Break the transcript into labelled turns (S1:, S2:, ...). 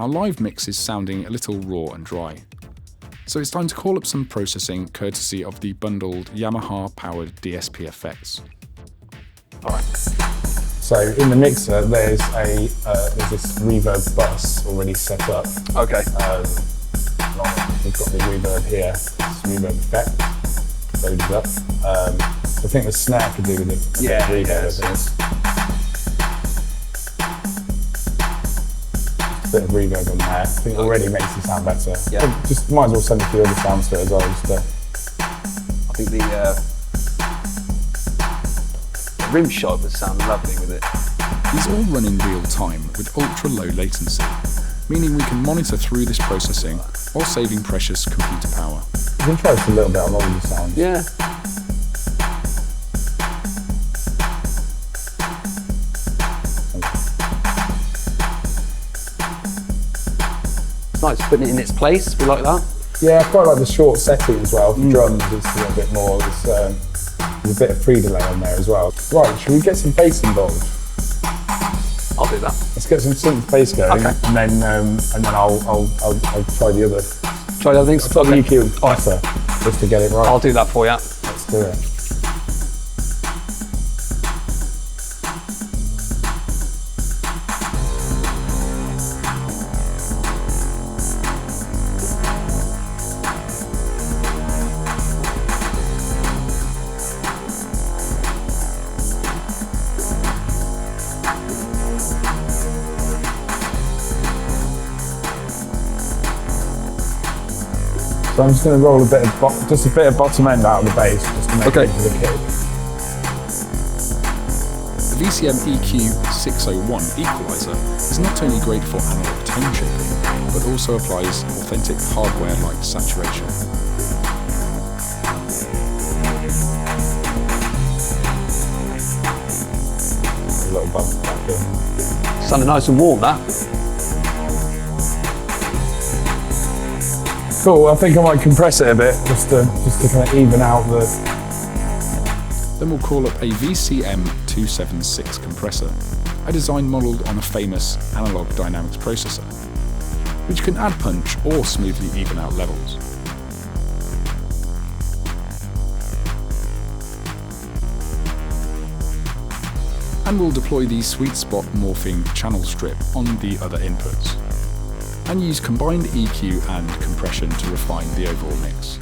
S1: our live mix is sounding a little raw and dry. So it's time to call up some processing courtesy of the bundled Yamaha-powered DSP effects.
S2: Alright. So in the mixer, there's this reverb bus already set up.
S3: Okay.
S2: We've got the reverb here, this reverb effect loaded up. I think the snare could do with it.
S3: Yeah,
S2: reverb, a bit of reverb on there. I think it already makes it sound better.
S3: Yeah.
S2: Just might as well send a few other sounds to it as well.
S3: I think the rim shot would sound lovely with it.
S1: These all run in real time with ultra low latency, meaning we can monitor through this processing while saving precious computer power.
S2: You can try this a little bit on all the sounds.
S3: Yeah. It's nice putting it in its place, we like that.
S2: Yeah, I quite like the short setting as well. For drums, it's a little bit more, there's a bit of pre-delay on there as well. Right, should we get some bass involved?
S3: I'll do that.
S2: Let's get some synth bass going,
S3: okay.
S2: and then I'll try the other.
S3: Try the other things.
S2: I'll try the EQ and compressor just to get it right.
S3: I'll do that for you.
S2: Let's do it. So I'm just going to roll a bit of bottom end out of the bass just to make it into the kick.
S1: The VCM EQ601 equalizer is not only great for analog tone shaping, but also applies authentic hardware-like saturation.
S2: A little bump back in.
S3: Sounding nice and warm, that.
S2: Cool, I think I might compress it a bit just to kind of even out the...
S1: Then we'll call up a VCM276 compressor, a design modelled on a famous analog dynamics processor, which can add punch or smoothly even out levels. And we'll deploy the sweet spot morphing channel strip on the other inputs, and use combined EQ and compression to refine the overall mix.